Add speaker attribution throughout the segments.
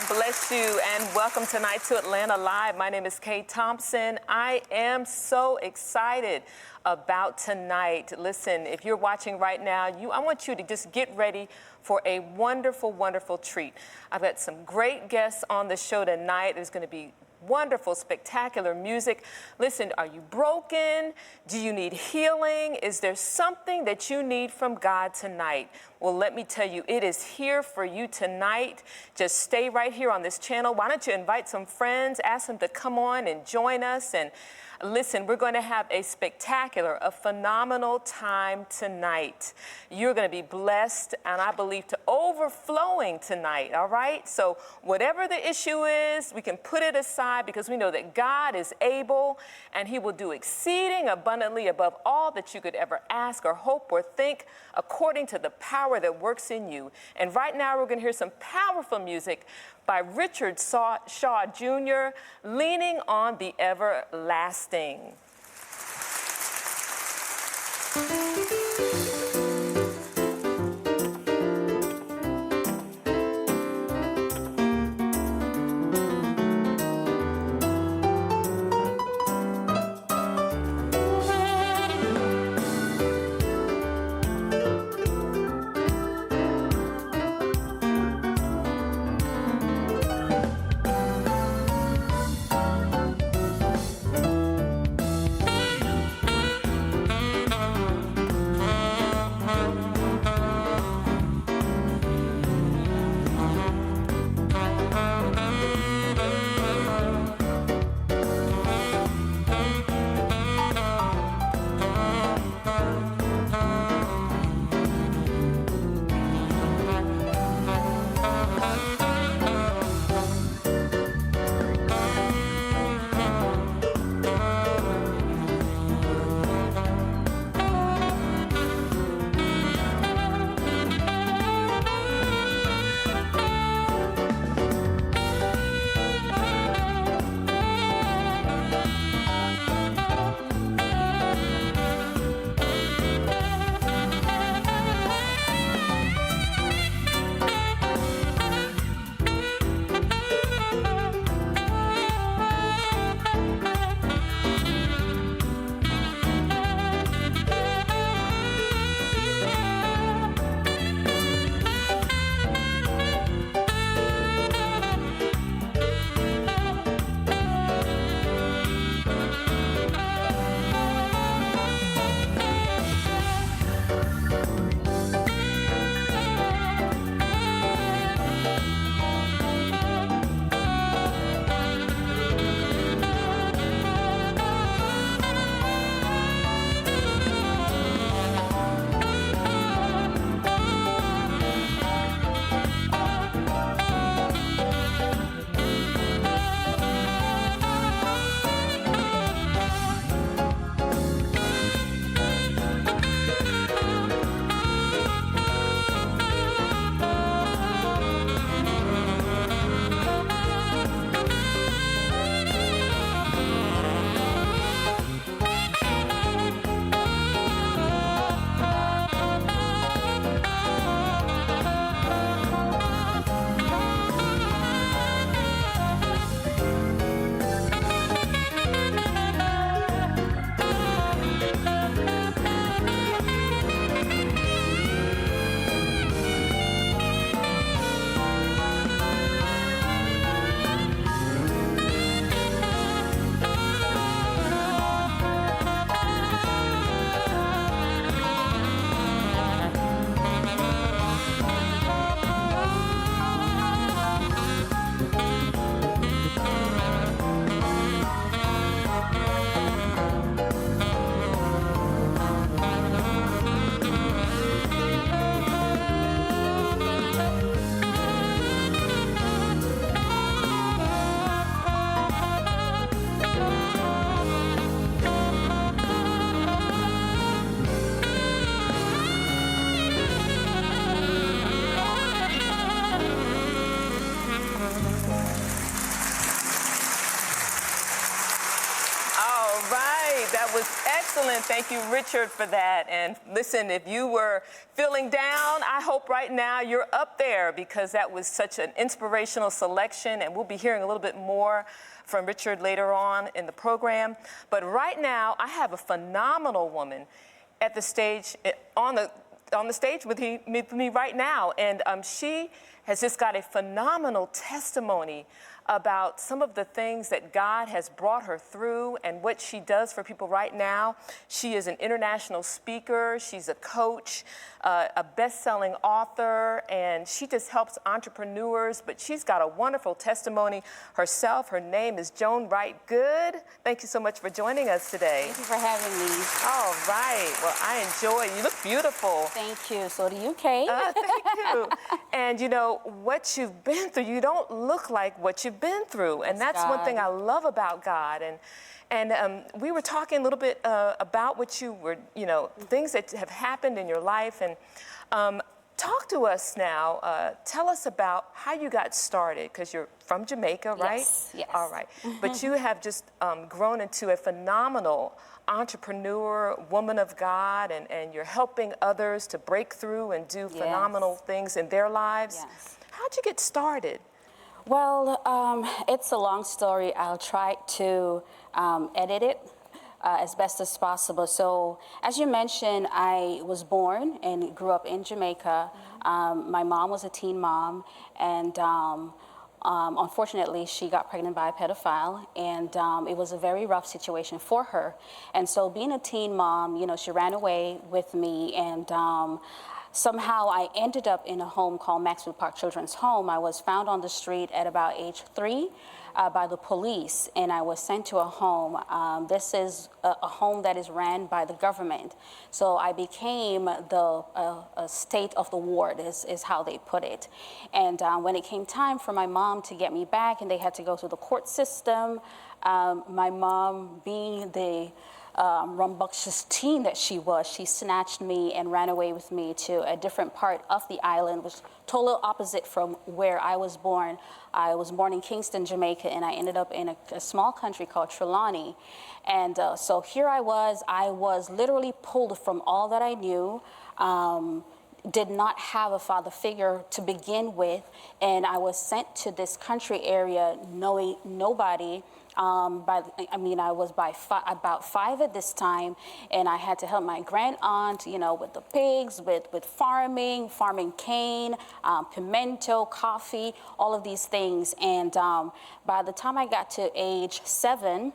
Speaker 1: Bless you and welcome tonight to Atlanta Live. My name is Thompson. I am so excited about tonight. Listen, if you're watching right now, I want you to just get ready for a wonderful, wonderful treat. I've got some great guests on the show tonight. There's going to be wonderful, spectacular music. Listen, are you broken? Do you need healing? Is there something that you need from God tonight? Well, let me tell you, it is here for you tonight. Just stay right here on this channel. Why don't you invite some friends, ask them to come on and join us. And listen, we're going to have a spectacular, a phenomenal time tonight. You're going to be blessed, and I believe to overflowing tonight, all right? So whatever the issue is, we can put it aside because we know that God is able, and he will do exceeding abundantly above all that you could ever ask or hope or think, according to the power that works in you. And right now, we're going to hear some powerful music by Richard Shaw Jr., Leaning on the Everlasting. was excellent. Thank you, Richard, for that. And listen, if you were feeling down, I hope right now you're up there, because that was such an inspirational selection, and we'll be hearing a little bit more from Richard later on in the program. But right now, I have a phenomenal woman at the stage, on the stage with me right now, and she has just got a phenomenal testimony about some of the things that God has brought her through and what she does for people right now. She is an international speaker, she's a coach, a best-selling author, and she just helps entrepreneurs, but she's got a wonderful testimony herself. Her name is Joan Wright-Good. Thank you so much for joining us today.
Speaker 2: Thank you for having me.
Speaker 1: All right, well, I enjoy it. You look beautiful.
Speaker 2: Thank you, so do you, Kay.
Speaker 1: Thank you. And you know, what you've been through, you don't look like what you've been through, and that's one thing I love about God. And we were talking a little bit about what you were, you know, things that have happened in your life, and talk to us now. Tell us about how you got started, because you're from Jamaica, right?
Speaker 2: Yes.
Speaker 1: All right. But you have just grown into a phenomenal entrepreneur, woman of God, and you're helping others to break through and do phenomenal things in their lives.
Speaker 2: Yes.
Speaker 1: How'd you get started?
Speaker 2: Well, it's a long story. I'll try to edit it as best as possible. So, as you mentioned, I was born and grew up in Jamaica. My mom was a teen mom, and unfortunately, she got pregnant by a pedophile, and it was a very rough situation for her. And so, being a teen mom, you know, she ran away with me, and somehow I ended up in a home called Maxfield Park Children's Home. I was found on the street at about age 3 by the police, and I was sent to a home. This is a home that is ran by the government. So I became the state of the ward, is how they put it. And when it came time for my mom to get me back, and they had to go through the court system, my mom, being the rambunctious teen that she was, she snatched me and ran away with me to a different part of the island, which totally opposite from where I was born. I was born in Kingston, Jamaica, and I ended up in a small country called Trelawney. And so here I was literally pulled from all that I knew. Did not have a father figure to begin with, and I was sent to this country area knowing nobody. I was about 5 at this time, and I had to help my grand aunt, you know, with the pigs, with farming cane, pimento, coffee, all of these things. And by the time I got to age 7,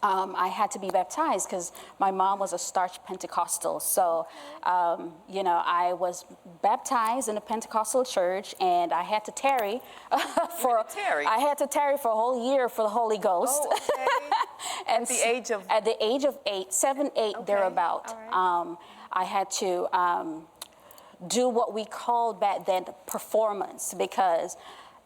Speaker 2: I had to be baptized because my mom was a starch Pentecostal. So, you know, I was baptized in a Pentecostal church, and I had to tarry for a whole year for the Holy Ghost.
Speaker 1: Oh, okay.
Speaker 2: And
Speaker 1: at the age of
Speaker 2: 7, 8,
Speaker 1: okay.
Speaker 2: thereabout.
Speaker 1: Right.
Speaker 2: I had to do what we called back then performance, because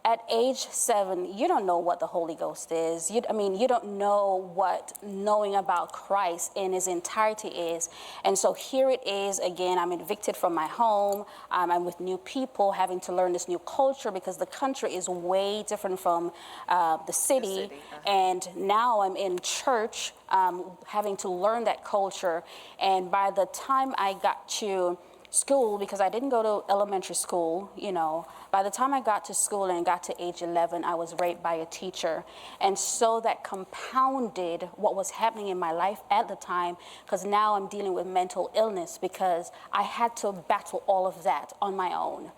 Speaker 2: at age 7, you don't know what the Holy Ghost is. You don't know what knowing about Christ in his entirety is. And so here it is again. I'm evicted from my home. I'm with new people, having to learn this new culture, because the country is way different from the city. And now I'm in church, having to learn that culture. And by the time I got to school, because I didn't go to elementary school, you know, by the time I got to school and got to age 11, I was raped by a teacher. And so that compounded what was happening in my life at the time, because now I'm dealing with mental illness, because I had to battle all of that on my own.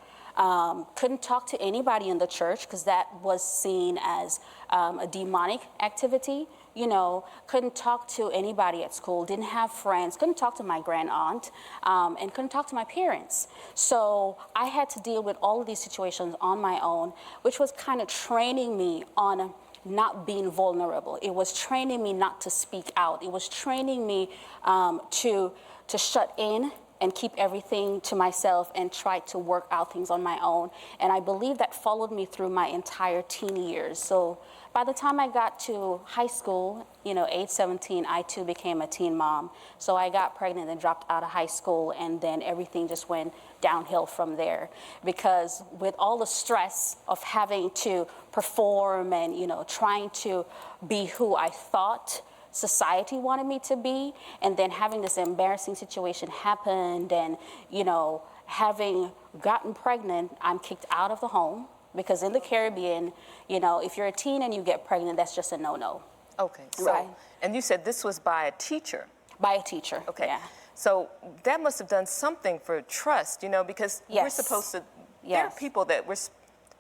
Speaker 2: Couldn't talk to anybody in the church, because that was seen as a demonic activity. You know, couldn't talk to anybody at school, didn't have friends, couldn't talk to my grand aunt, and couldn't talk to my parents. So I had to deal with all of these situations on my own, which was kind of training me on not being vulnerable. It was training me not to speak out. It was training me to shut in and keep everything to myself and try to work out things on my own. And I believe that followed me through my entire teen years. So by the time I got to high school, you know, age 17, I too became a teen mom. So I got pregnant and dropped out of high school, and then everything just went downhill from there. Because with all the stress of having to perform and, you know, trying to be who I thought society wanted me to be, and then having this embarrassing situation happened, and, you know, having gotten pregnant, I'm kicked out of the home, because in the Caribbean, you know, if you're a teen and you get pregnant, that's just a no-no.
Speaker 1: Okay, so,
Speaker 2: Right.
Speaker 1: and you said this was by a teacher.
Speaker 2: By a teacher.
Speaker 1: Okay.
Speaker 2: Yeah.
Speaker 1: So that must have done something for trust, you know, because we're
Speaker 2: Yes.
Speaker 1: supposed to, there
Speaker 2: Yes.
Speaker 1: are people that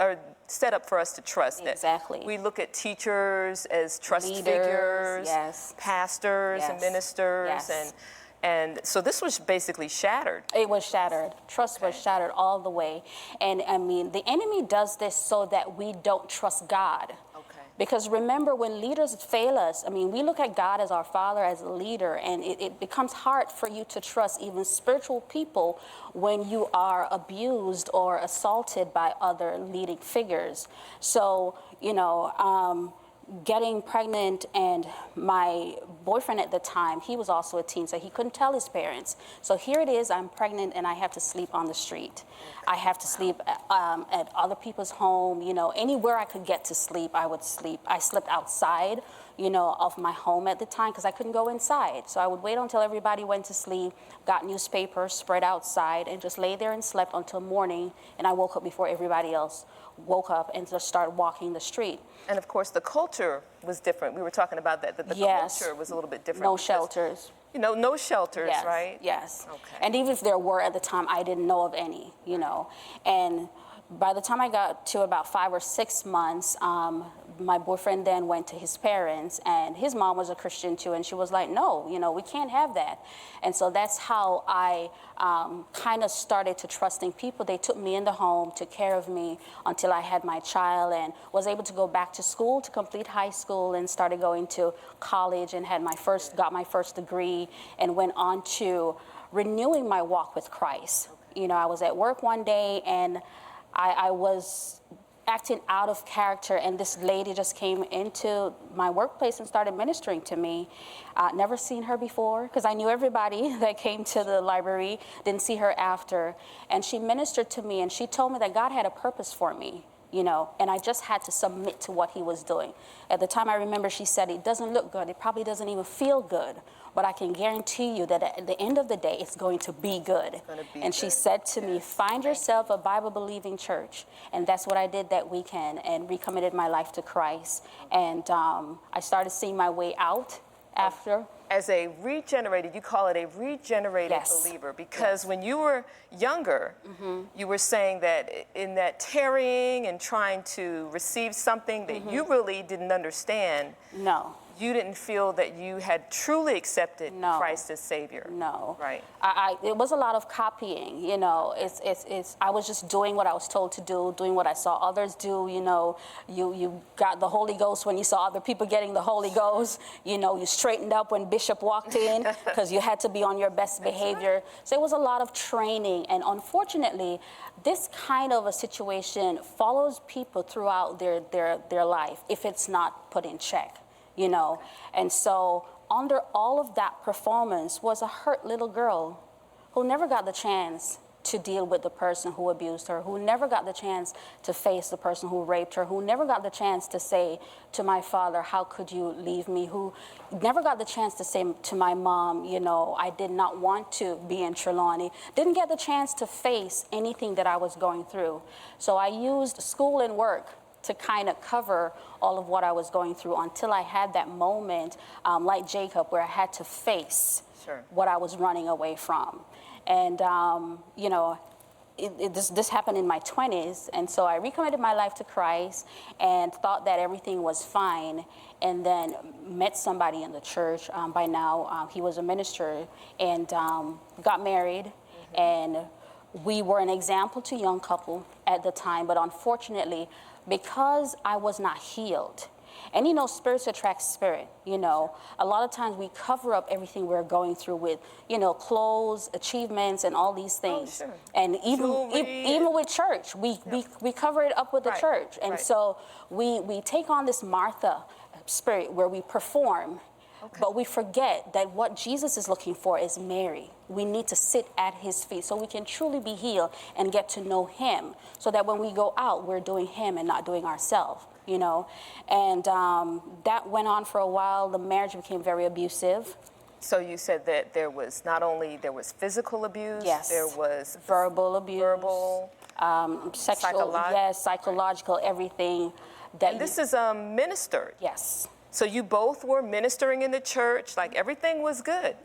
Speaker 1: are set up for us to trust. that
Speaker 2: Exactly.
Speaker 1: We look at teachers as trust
Speaker 2: Leaders,
Speaker 1: figures,
Speaker 2: yes.
Speaker 1: pastors and
Speaker 2: Yes.
Speaker 1: ministers,
Speaker 2: Yes.
Speaker 1: and so this was basically shattered.
Speaker 2: It was shattered. Trust was shattered all the way. And I mean, the enemy does this so that we don't trust God.
Speaker 1: Okay.
Speaker 2: Because remember, when leaders fail us, I mean, we look at God as our father, as a leader, and it becomes hard for you to trust even spiritual people when you are abused or assaulted by other leading figures. So, you know, getting pregnant, and my boyfriend at the time, he was also a teen, so he couldn't tell his parents. So here it is, I'm pregnant and I have to sleep on the street. I have to sleep at other people's home, you know, anywhere I could get to sleep, I would sleep. I slept outside, you know, of my home at the time because I couldn't go inside. So I would wait until everybody went to sleep, got newspapers spread outside, and just lay there and slept until morning, and I woke up before everybody else woke up and just started walking the street.
Speaker 1: And of course, the culture was different. We were talking about that the
Speaker 2: Yes.
Speaker 1: culture was a little bit different.
Speaker 2: No
Speaker 1: because,
Speaker 2: shelters.
Speaker 1: You know, no shelters,
Speaker 2: Yes,
Speaker 1: right?
Speaker 2: yes.
Speaker 1: Okay.
Speaker 2: And even if there were at the time, I didn't know of any, you know. And by the time I got to about 5 or 6 months, my boyfriend then went to his parents, and his mom was a Christian too, and she was like, no, you know, we can't have that. And so that's how I kind of started to trusting people. They took me in the home, took care of me until I had my child, and was able to go back to school to complete high school, and started going to college, and got my first degree, and went on to renewing my walk with Christ. You know, I was at work one day, and I was acting out of character, and this lady just came into my workplace and started ministering to me. Never seen her before, because I knew everybody that came to the library, didn't see her after. And she ministered to me, and she told me that God had a purpose for me, you know, and I just had to submit to what he was doing. At the time, I remember she said, it doesn't look good, it probably doesn't even feel good, but I can guarantee you that at the end of the day, it's going to be good. And she said to me, find yourself a Bible-believing church. And that's what I did that weekend, and recommitted my life to Christ. And I started seeing my way out after.
Speaker 1: As a regenerated, you call it a regenerated
Speaker 2: Yes.
Speaker 1: believer, because when you were younger,
Speaker 2: Mm-hmm.
Speaker 1: you were saying that in that tarrying and trying to receive something that you really didn't understand,
Speaker 2: No.
Speaker 1: you didn't feel that you had truly accepted
Speaker 2: No.
Speaker 1: Christ as Savior.
Speaker 2: No.
Speaker 1: Right.
Speaker 2: It was a lot of copying, you know. I was just doing what I was told to do, doing what I saw others do, you know. You got the Holy Ghost when you saw other people getting the Holy Ghost. You know, you straightened up when Bishop walked in because you had to be on your best behavior. So it was a lot of training, and unfortunately, this kind of a situation follows people throughout their life if it's not put in check. You know, and so under all of that performance was a hurt little girl who never got the chance to deal with the person who abused her, who never got the chance to face the person who raped her, who never got the chance to say to my father, how could you leave me, who never got the chance to say to my mom, you know, I did not want to be in Trelawney, didn't get the chance to face anything that I was going through. So I used school and work to kind of cover all of what I was going through until I had that moment, like Jacob, where I had to face what I was running away from. And, you know, this happened in my 20s, and so I recommitted my life to Christ and thought that everything was fine, and then met somebody in the church. By now, he was a minister, and got married, and we were an example to young couple at the time, but unfortunately, because I was not healed, and you know, spirits attract spirit, you know, a lot of times we cover up everything we're going through with, you know, clothes, achievements, and all these things.
Speaker 1: Oh, sure.
Speaker 2: And even with church, we cover it up with the church. And so we take on this Martha spirit where we perform, But we forget that what Jesus is looking for is Mary. We need to sit at his feet so we can truly be healed and get to know him, so that when we go out, we're doing him and not doing ourselves, you know. And that went on for a while. The marriage became very abusive.
Speaker 1: So you said that there was not only physical abuse,
Speaker 2: Yes.
Speaker 1: there was
Speaker 2: Verbal abuse.
Speaker 1: verbal,
Speaker 2: Sexual, yes, psychological, everything. That
Speaker 1: and this is ministered.
Speaker 2: Yes.
Speaker 1: So you both were ministering in the church, like everything was good.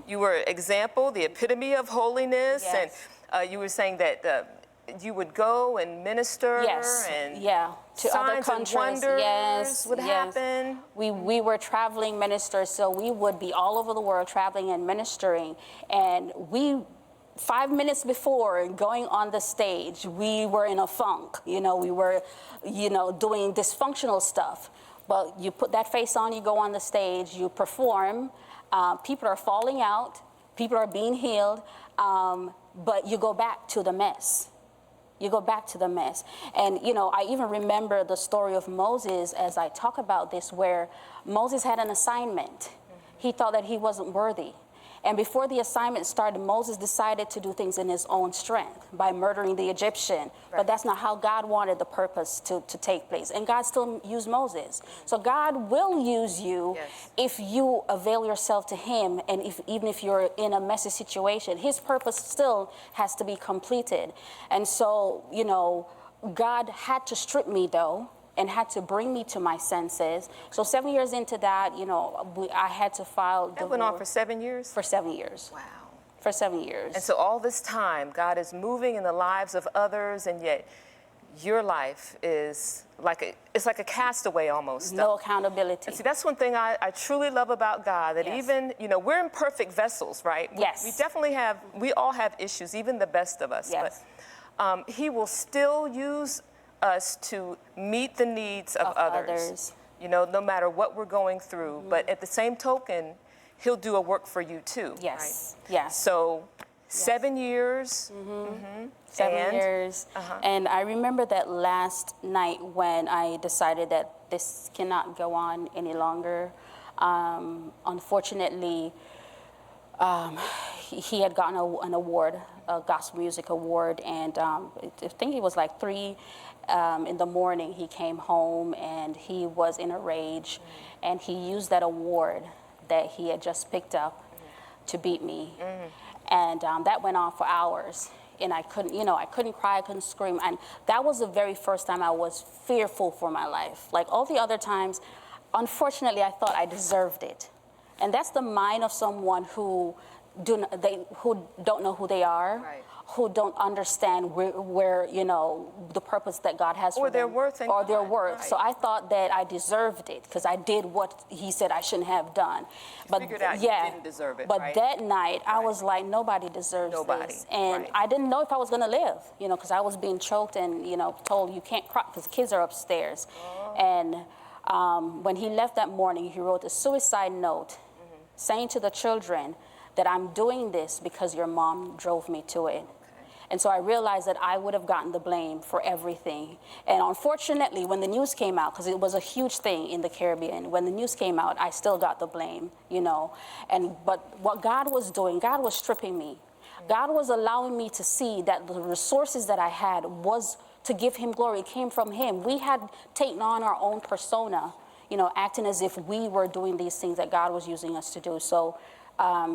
Speaker 1: You were example, the epitome of holiness,
Speaker 2: Yes.
Speaker 1: and you were saying that you would go and minister,
Speaker 2: Yes.
Speaker 1: and
Speaker 2: To other
Speaker 1: signs and
Speaker 2: countries.
Speaker 1: wonders
Speaker 2: Yes.
Speaker 1: would happen.
Speaker 2: We were traveling ministers, so we would be all over the world traveling and ministering. And 5 minutes before going on the stage, we were in a funk. You know, we were, doing dysfunctional stuff. But you put that face on, you go on the stage, you perform. People are falling out, people are being healed, but you go back to the mess. You go back to the mess. And, I even remember the story of Moses as I talk about this, where Moses had an assignment. He thought that he wasn't worthy. And before the assignment started, Moses decided to do things in his own strength by murdering the Egyptian. Right. But that's not how God wanted the purpose to take place. And God still used Moses. So God will use you if you avail yourself to him. And even if you're in a messy situation, his purpose still has to be completed. And so, God had to strip me, though, and had to bring me to my senses. So 7 years into that, I had to file divorce.
Speaker 1: That went on for 7 years?
Speaker 2: For 7 years.
Speaker 1: Wow.
Speaker 2: For 7 years.
Speaker 1: And so all this time, God is moving in the lives of others, and yet your life is it's like a castaway almost.
Speaker 2: No accountability.
Speaker 1: And see, that's one thing I truly love about God, that even, we're imperfect vessels, right?
Speaker 2: Yes.
Speaker 1: We all have issues, even the best of us.
Speaker 2: Yes.
Speaker 1: But he will still use us to meet the needs of others. No matter what we're going through. But at the same token, he'll do a work for you too.
Speaker 2: Yes.
Speaker 1: Right?
Speaker 2: Yes.
Speaker 1: So 7 years.
Speaker 2: 7 years. And I remember that last night when I decided that this cannot go on any longer. Unfortunately, he had gotten an award, a gospel music award, and I think it was like 3 in the morning. He came home and he was in a rage, and he used that award that he had just picked up to beat me. And that went on for hours, and I couldn't cry, I couldn't scream. And that was the very first time I was fearful for my life. Like all the other times, unfortunately, I thought I deserved it. And that's the mind of someone who don't know who they are,
Speaker 1: right.
Speaker 2: who don't understand where the purpose that God has for them,
Speaker 1: their worth,
Speaker 2: or their worth.
Speaker 1: Right.
Speaker 2: So I thought that I deserved it because I did what he said I shouldn't have done. But
Speaker 1: figured out you didn't deserve it.
Speaker 2: But
Speaker 1: right?
Speaker 2: that night I was like, nobody deserves this, and I didn't know if I was going to live, because I was being choked and told you can't cry because the kids are upstairs. And when he left that morning, he wrote a suicide note saying to the children that I'm doing this because your mom drove me to it. And so I realized that I would have gotten the blame for everything. And unfortunately, when the news came out, because it was a huge thing in the Caribbean, when the news came out, I still got the blame, But what God was doing, God was stripping me. God was allowing me to see that the resources that I had was to give him glory. It came from him. We had taken on our own persona, acting as if we were doing these things that God was using us to do. So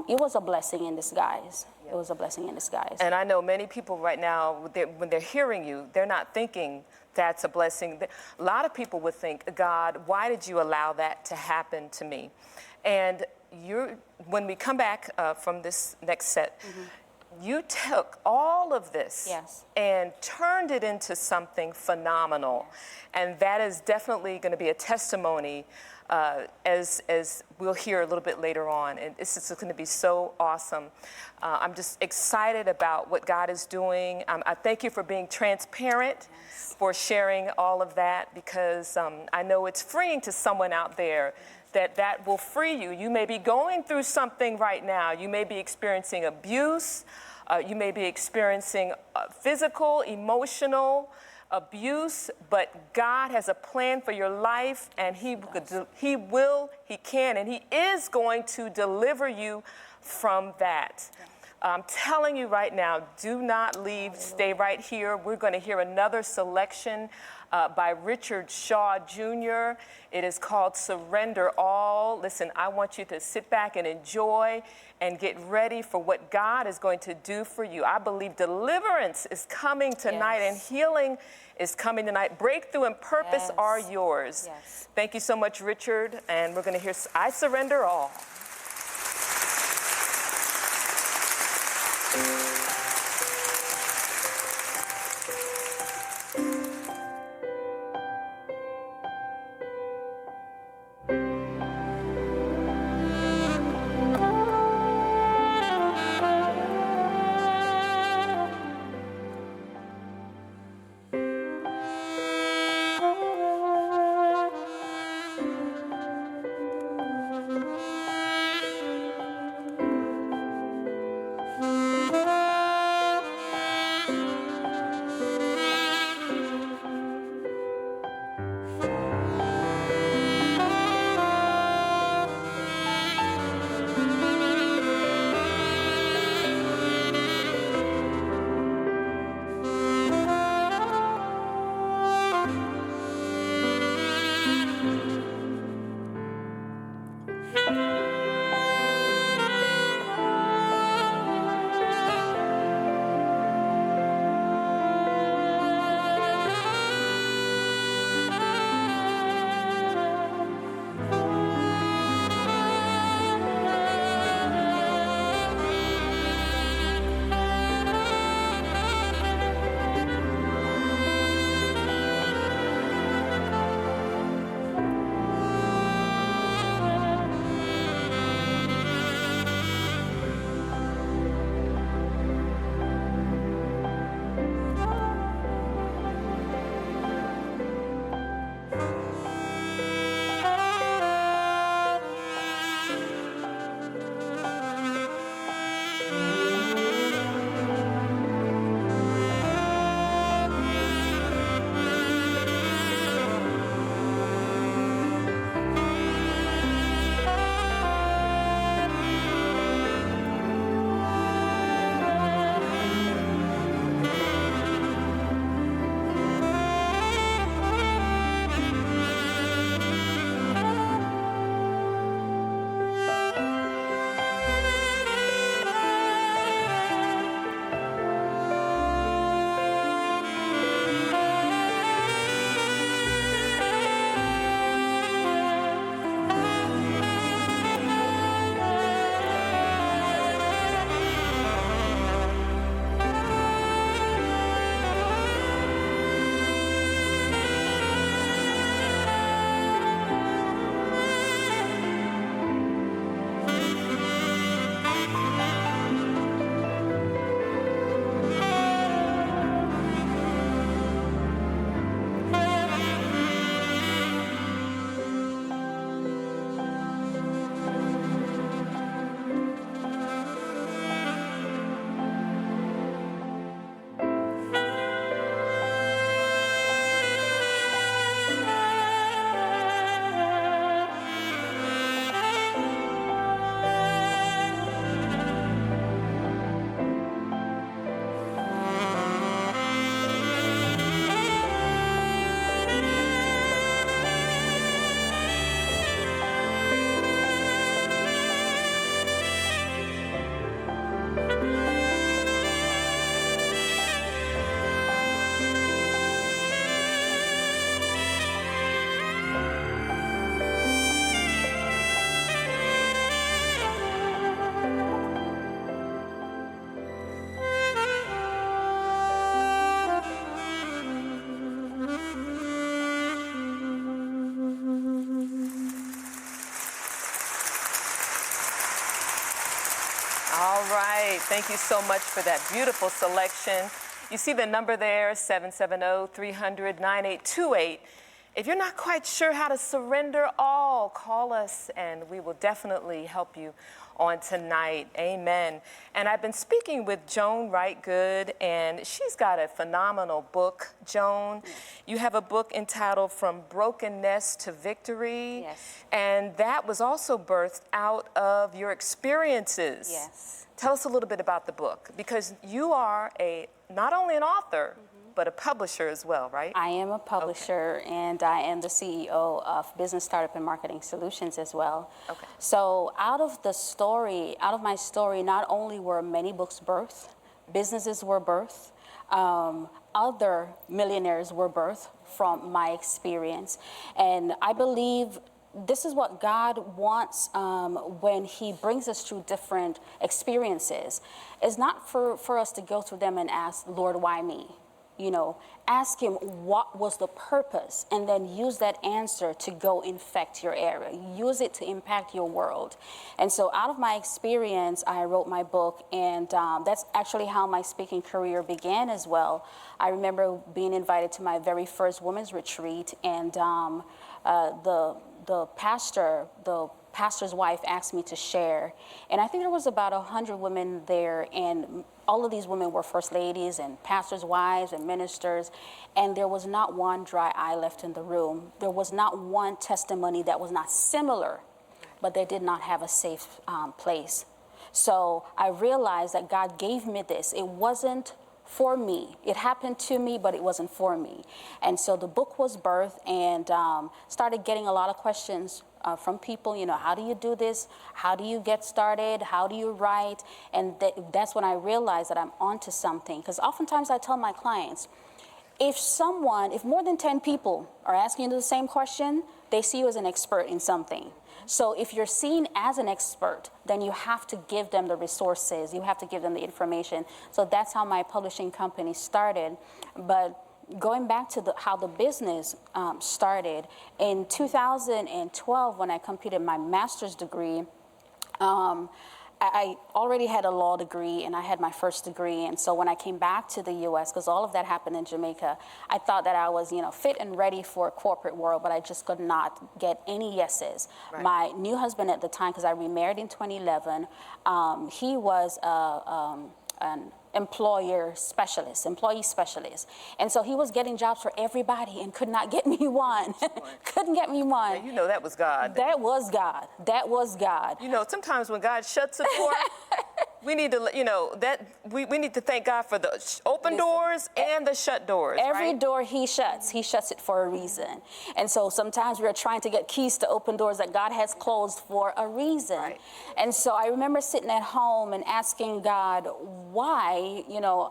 Speaker 2: it was a blessing in disguise. It was a blessing in disguise.
Speaker 1: And I know many people right now, when they're hearing you, they're not thinking that's a blessing. A lot of people would think, God, why did you allow that to happen to me? And when we come back from this next set, you took all of this and turned it into something phenomenal. And that is definitely going to be a testimony as we'll hear a little bit later on. And this is going to be so awesome. I'm just excited about what God is doing. I thank you for being transparent, for sharing all of that, because I know it's freeing to someone out there that will free you. You may be going through something right now. You may be experiencing abuse. You may be experiencing physical, emotional, abuse, but God has a plan for your life, and He can, and He is going to deliver you from that. I'm telling you right now, do not leave. Stay right here. We're going to hear another selection by Richard Shaw Jr. It is called Surrender All. Listen, I want you to sit back and enjoy and get ready for what God is going to do for you. I believe deliverance is coming tonight, and healing is coming tonight. Breakthrough and purpose are yours. Thank you so much, Richard. And we're going to hear I Surrender All. All right. Thank you so much for that beautiful selection. You see the number there, 770-300-9828. If you're not quite sure how to surrender all, call us and we will definitely help you on tonight. Amen. And I've been speaking with Joan Wright-Good, and she's got a phenomenal book. Joan, you have a book entitled From Brokenness to Victory.
Speaker 2: Yes.
Speaker 1: And that was also birthed out of your experiences.
Speaker 2: Yes.
Speaker 1: Tell us a little bit about the book, because you are not only an author, but a publisher as well, right?
Speaker 2: I am a publisher, and I am the CEO of Business Startup and Marketing Solutions as well.
Speaker 1: Okay.
Speaker 2: So out of my story, not only were many books birthed, businesses were birthed, other millionaires were birthed from my experience. And I believe this is what God wants when He brings us through different experiences. It's not for us to go through them and ask, Lord, why me? You know, ask Him what was the purpose, and then use that answer to go infect your area. Use it to impact your world. And so out of my experience, I wrote my book, and that's actually how my speaking career began as well. I remember being invited to my very first women's retreat, and the pastor's wife asked me to share. And I think there was about 100 women there, and all of these women were first ladies and pastors' wives and ministers, and there was not one dry eye left in the room. There was not one testimony that was not similar, but they did not have a safe place. So I realized that God gave me this. It wasn't for me. It happened to me, but it wasn't for me. And so the book was birthed, and started getting a lot of questions from people, you know, how do you do this? How do you get started? How do you write? And that's when I realized that I'm onto something. Because oftentimes I tell my clients, if more than 10 people are asking you the same question, they see you as an expert in something. So if you're seen as an expert, then you have to give them the resources. You have to give them the information. So that's how my publishing company started. But going back to how the business started, in 2012, when I completed my master's degree, I already had a law degree, and I had my first degree. And so when I came back to the U.S., because all of that happened in Jamaica, I thought that I was, fit and ready for a corporate world, but I just could not get any yeses. Right. My new husband at the time, because I remarried in 2011, he was an employee specialist. And so he was getting jobs for everybody and could not get me one. Couldn't get me one.
Speaker 1: And you know that was God.
Speaker 2: That was God. That was God.
Speaker 1: You know, sometimes when God shuts a door, we need to, we need to thank God for the open doors and the shut doors.
Speaker 2: Every door He shuts it for a reason. And so sometimes we're trying to get keys to open doors that God has closed for a reason. Right. And so I remember sitting at home and asking God, why,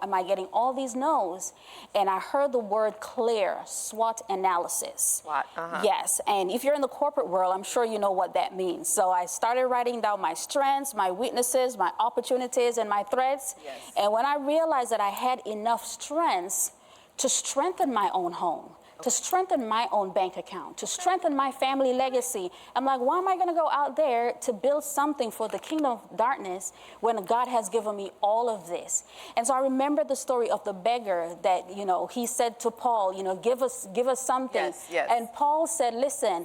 Speaker 2: am I getting all these no's? And I heard the word clear, SWOT analysis.
Speaker 1: SWOT,
Speaker 2: Yes, and if you're in the corporate world, I'm sure you know what that means. So I started writing down my strengths, my weaknesses, my opportunities, and my threats.
Speaker 1: Yes.
Speaker 2: And when I realized that I had enough strengths to strengthen my own home, to strengthen my own bank account, to strengthen my family legacy, I'm like, why am I going to go out there to build something for the kingdom of darkness when God has given me all of this? And so I remember the story of the beggar that, he said to Paul, give us something.
Speaker 1: Yes, yes.
Speaker 2: And Paul said, listen,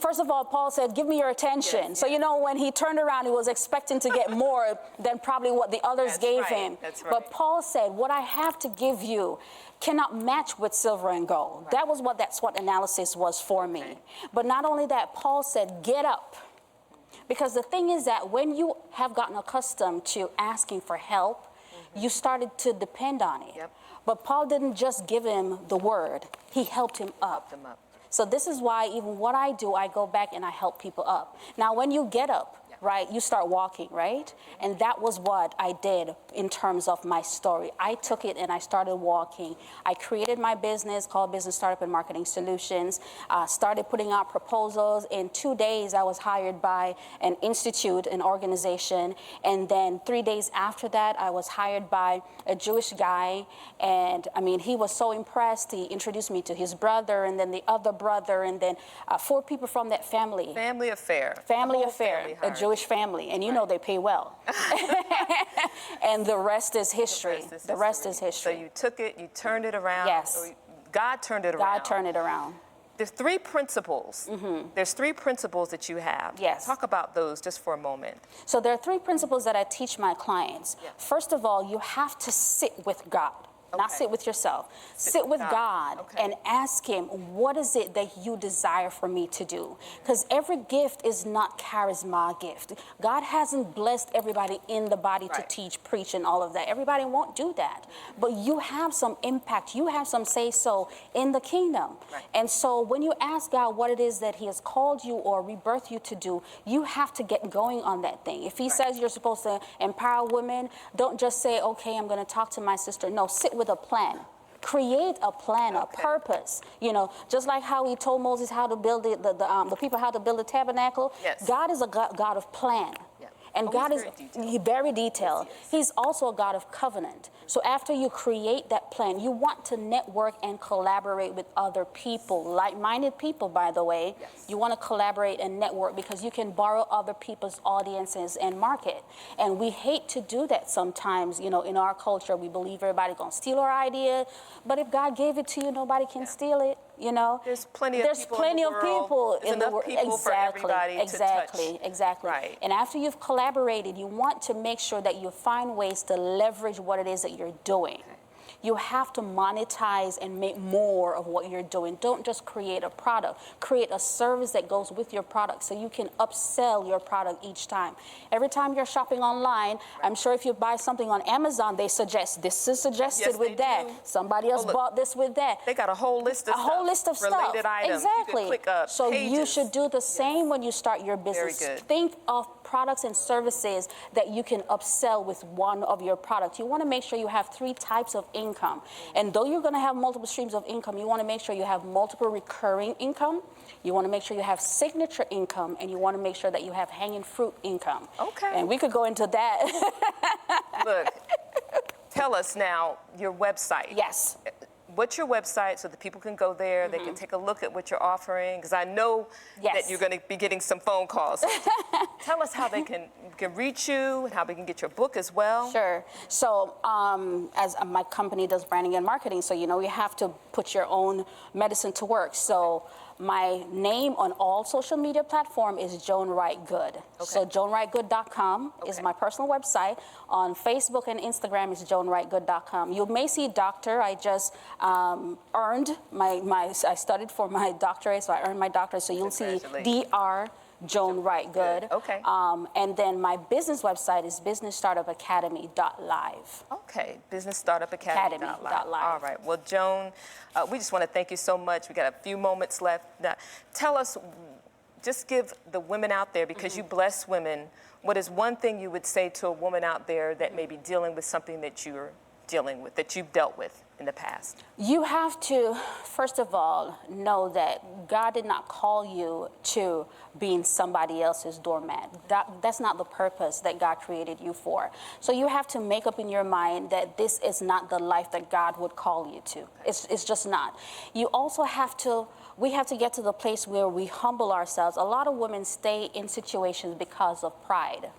Speaker 2: first of all, Paul said, give me your attention. Yes, so, when he turned around, he was expecting to get more than probably what the others gave him.
Speaker 1: That's right.
Speaker 2: But Paul said, what I have to give you cannot match with silver and gold. Right. That was what that SWOT analysis was for me.
Speaker 1: Okay.
Speaker 2: But not only that, Paul said, get up. Because the thing is that when you have gotten accustomed to asking for help, you started to depend on it.
Speaker 1: Yep.
Speaker 2: But Paul didn't just give him the word. He helped him up. So this is why even what I do, I go back and I help people up. Now, when you get up, right, you start walking, right? And that was what I did in terms of my story. I took it and I started walking. I created my business called Business Startup and Marketing Solutions, started putting out proposals. In 2 days, I was hired by an institute, an organization. And then 3 days after that, I was hired by a Jewish guy. And he was so impressed. He introduced me to his brother and then the other brother and then 4 people from that family.
Speaker 1: Family affair.
Speaker 2: Family affair. A Jewish family, and they pay well. And the rest is history. The rest is history.
Speaker 1: So you took it, you turned it around.
Speaker 2: Yes.
Speaker 1: Or God turned it around.
Speaker 2: God turned it around.
Speaker 1: there's three principles. There's three principles that you have.
Speaker 2: Yes.
Speaker 1: Talk about those just for a moment.
Speaker 2: So there are three principles that I teach my clients.
Speaker 1: Yeah.
Speaker 2: First of all, you have to sit with God. Not sit with yourself. Sit with God and ask him, what is it that you desire for me to do? Because every gift is not charisma gift. God hasn't blessed everybody in the body to teach, preach, and all of that. Everybody won't do that. But you have some impact. You have some say-so in the kingdom. And so when you ask God what it is that he has called you or rebirthed you to do, you have to get going on that thing. If he says you're supposed to empower women, don't just say, okay, I'm going to talk to my sister. No, sit with a plan. Create a plan, a purpose. You know, just like how he told Moses how to build the people how to build the tabernacle. God is a God of plan. And God is very detailed. He's also a God of covenant. So after you create that plan, you want to network and collaborate with other people, like-minded people, by the way. You want to collaborate and network because you can borrow other people's audiences and market. And we hate to do that sometimes. You know, in our culture, we believe everybody's going to steal our idea. But if God gave it to you, nobody can steal it. You know,
Speaker 1: there's plenty of people in the world.
Speaker 2: Exactly. And after you've collaborated, you want to make sure that you find ways to leverage what it is that you're doing. You have to monetize and make more of what you're doing. Don't just create a product. Create a service that goes with your product so you can upsell your product each time. Every time you're shopping online, I'm sure if you buy something on Amazon, they suggest this is suggested with that. Somebody else bought this with that.
Speaker 1: They got a whole list of related items.
Speaker 2: Exactly.
Speaker 1: You can click
Speaker 2: so
Speaker 1: pages.
Speaker 2: You should do the same when you start your business.
Speaker 1: Very good.
Speaker 2: Think of products and services that you can upsell with one of your products. You want to make sure you have 3 types of income. And though you're going to have multiple streams of income, you want to make sure you have multiple recurring income. You want to make sure you have signature income, and you want to make sure that you have hanging fruit income. And we could go into that.
Speaker 1: Look, tell us now your website.
Speaker 2: Yes.
Speaker 1: What's your website so that people can go there, they can take a look at what you're offering? Because I know that you're going to be getting some phone calls. Tell us how they can reach you and how they can get your book as well.
Speaker 2: Sure. So as my company does branding and marketing, so, you know, you have to put your own medicine to work. So my name on all social media platforms is Joan Wright-Good. So joanwrightgood.com is my personal website. On Facebook and Instagram is joanwrightgood.com. You may see doctor. I just earned I studied for my doctorate, so I earned my doctorate. So you'll see Dr. Joan Wright-Good. And then my business website is businessstartupacademy.live.
Speaker 1: Businessstartupacademy.live. All right. Well, Joan, we just want to thank you so much. We got a few moments left. Now, tell us, just give the women out there, because you bless women, what is one thing you would say to a woman out there that may be dealing with something that you're dealing with, that you've dealt with in the past?
Speaker 2: You have to, first of all, know that God did not call you to being somebody else's doormat. That's not the purpose that God created you for. So you have to make up in your mind that this is not the life that God would call you to. It's just not. You also have to, we have to get to the place where we humble ourselves. A lot of women stay in situations because of pride.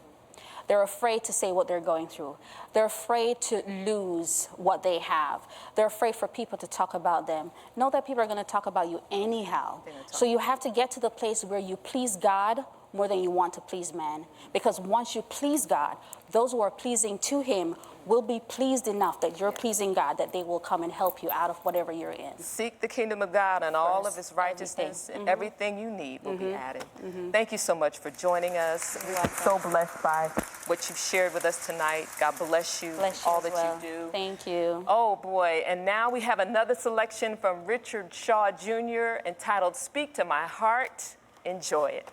Speaker 2: They're afraid to say what they're going through. They're afraid to lose what they have. They're afraid for people to talk about them. Know that people are going to talk about you anyhow. So you have to get to the place where you please God more than you want to please man. Because once you please God, those who are pleasing to him will be pleased enough that you're pleasing God, that they will come and help you out of whatever you're in.
Speaker 1: Seek the kingdom of God and all of his righteousness, and everything you need will be added. Thank you so much for joining us. We're so blessed by what you've shared with us tonight. God bless you, all that you do.
Speaker 2: Thank you.
Speaker 1: Oh boy, and now we have another selection from Richard Shaw Jr. entitled Speak to My Heart. Enjoy it.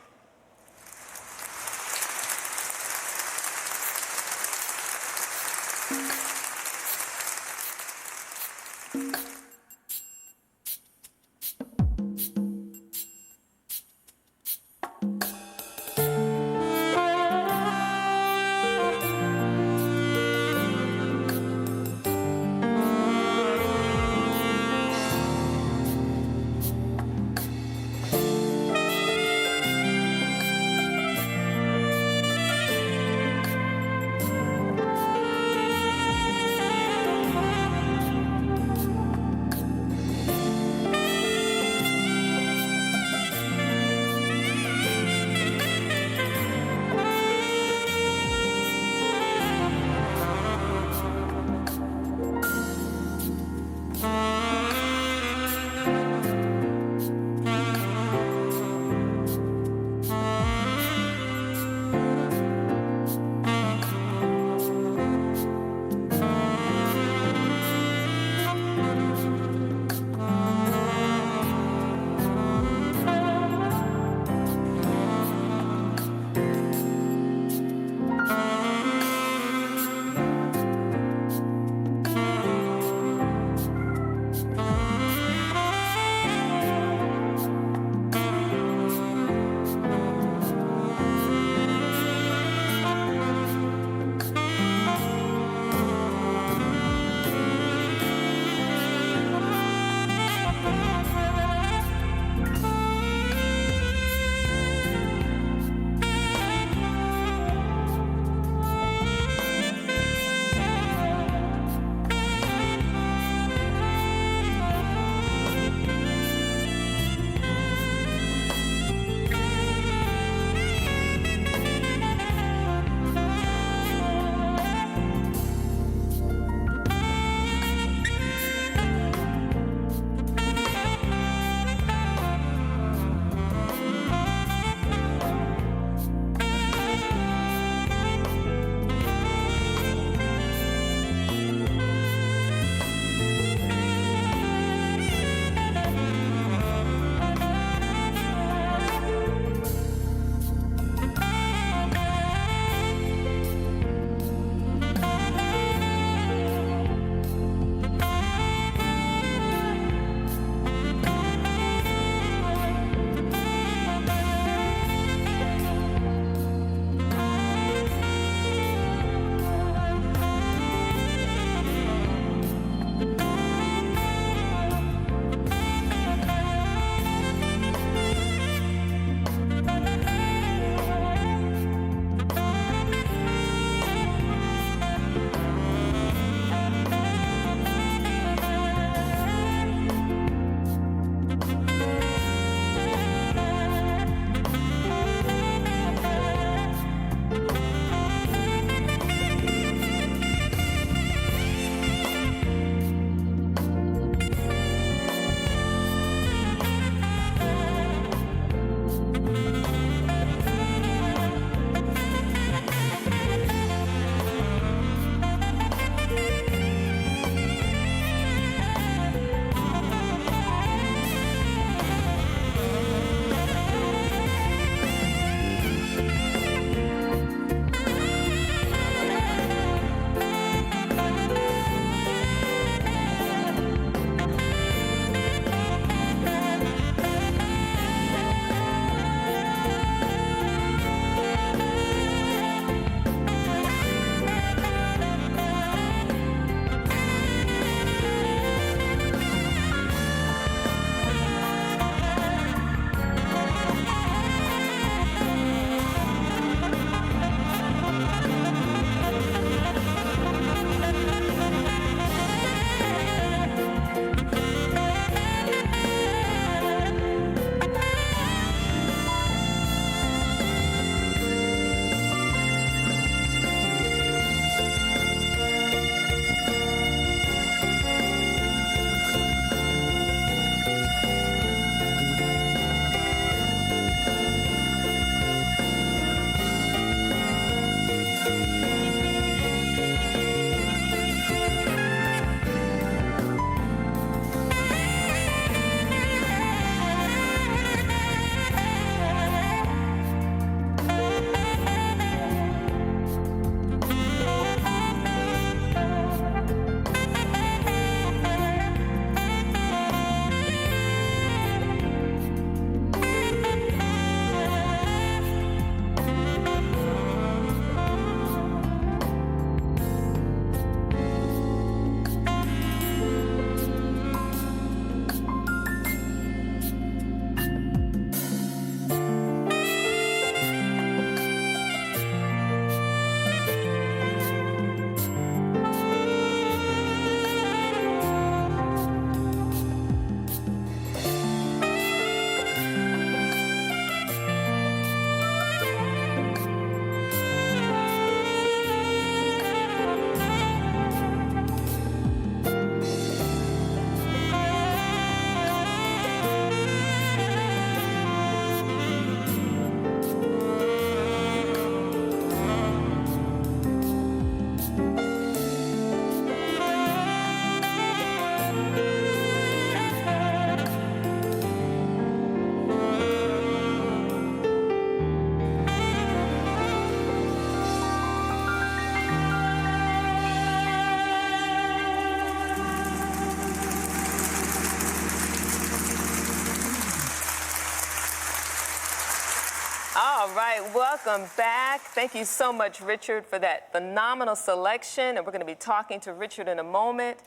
Speaker 1: All right, welcome back. Thank you so much, Richard, for that phenomenal selection. And we're going to be talking to Richard in a moment.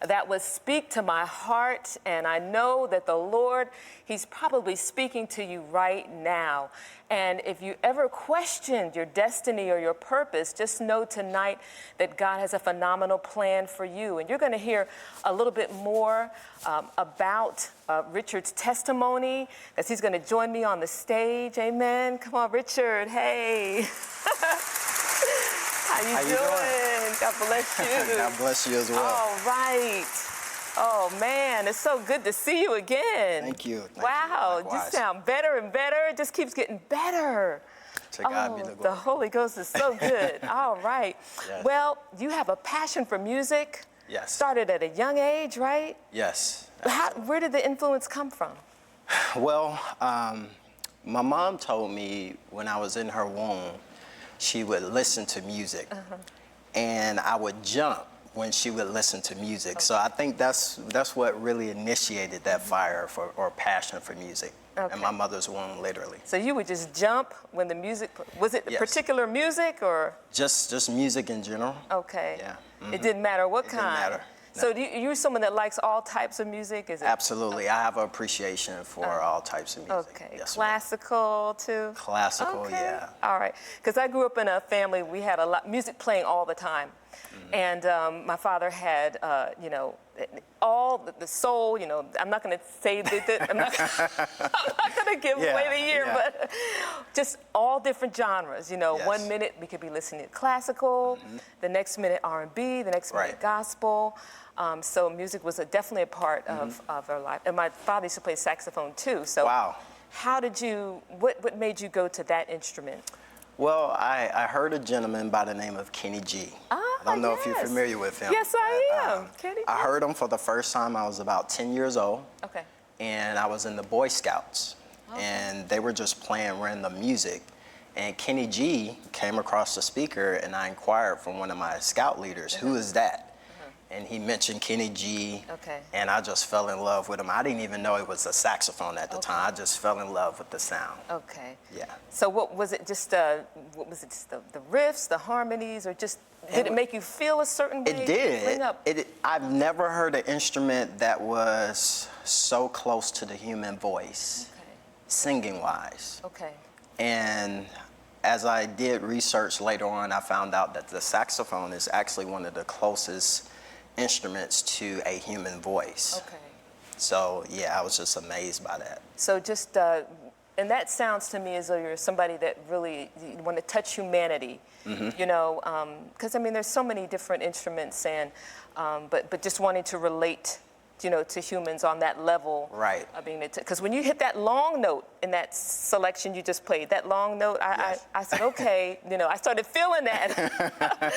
Speaker 1: That was Speak to My Heart. And I know that the Lord, He's probably speaking to you right now. And if you ever questioned your destiny or your purpose, just know tonight that God has a phenomenal plan for you. And you're going to hear a little bit more about Richard's testimony, as he's going to join me on the stage. Amen. Come on, Richard. Hey. How you doing? God bless you.
Speaker 3: God bless you as well.
Speaker 1: All right. Oh, man, it's so good to see you again.
Speaker 3: Thank you.
Speaker 1: Wow, you sound better and better. It just keeps getting better.
Speaker 3: To God be the glory.
Speaker 1: The Holy Ghost is so good. All right.
Speaker 3: Yes.
Speaker 1: Well, you have a passion for music.
Speaker 3: Yes.
Speaker 1: Started at a young age, right?
Speaker 3: Yes.
Speaker 1: Where did the influence come from?
Speaker 3: Well, my mom told me when I was in her womb, she would listen to music, and I would jump when she would listen to music. So I think that's what really initiated that fire or passion for music in my mother's womb, literally.
Speaker 1: So you would just jump when the music, was it
Speaker 3: Yes.
Speaker 1: particular music or?
Speaker 3: Just music in general.
Speaker 1: Okay.
Speaker 3: Yeah.
Speaker 1: It didn't matter what kind?
Speaker 3: Didn't matter. No.
Speaker 1: So you're someone that likes all types of music? Is it?
Speaker 3: Absolutely. I have an appreciation for all types of music.
Speaker 1: Okay.
Speaker 3: Yes, ma'am.
Speaker 1: Classical too?
Speaker 3: Classical,
Speaker 1: Okay.
Speaker 3: yeah.
Speaker 1: All right. Because I grew up in a family, we had a lot music playing all the time. And my father had, you know, all the soul, you know, I'm not going to say that, I'm not going to give away the year, but just all different genres, you know.
Speaker 3: Yes.
Speaker 1: 1 minute we could be listening to classical, the next minute R&B, the next minute gospel. So music was definitely a part of our life. And my father used to play saxophone too. So
Speaker 3: Wow.
Speaker 1: how did you, what made you go to that instrument?
Speaker 3: Well, I heard a gentleman by the name of Kenny G. I don't know if you're familiar with him.
Speaker 1: Yes, I am. Kenny G.
Speaker 3: I heard him for the first time. I was about 10 years old.
Speaker 1: Okay.
Speaker 3: And I was in the Boy Scouts. And they were just playing random music. And Kenny G came across the speaker, and I inquired from one of my scout leaders, who is that? And he mentioned Kenny G.
Speaker 1: Okay.
Speaker 3: And I just fell in love with him. I didn't even know it was a saxophone at the time. I just fell in love with the sound.
Speaker 1: Okay.
Speaker 3: Yeah.
Speaker 1: So what was it? Just what was it? Just the riffs, the harmonies, or just did it make you feel a certain way?
Speaker 3: It did.
Speaker 1: Bring up.
Speaker 3: I've never heard an instrument that was so close to the human voice, singing wise.
Speaker 1: Okay.
Speaker 3: And as I did research later on, I found out that the saxophone is actually one of the closest instruments to a human voice.
Speaker 1: Okay.
Speaker 3: So yeah, I was just amazed by that.
Speaker 1: So just, and that sounds to me as though you're somebody that really you want to touch humanity. You know, because I mean, there's so many different instruments, and but just wanting to relate, you know, to humans on that level.
Speaker 3: Right.
Speaker 1: I mean, because when you hit that long note in that selection you just played, that long note, I said, okay, you know, I started feeling that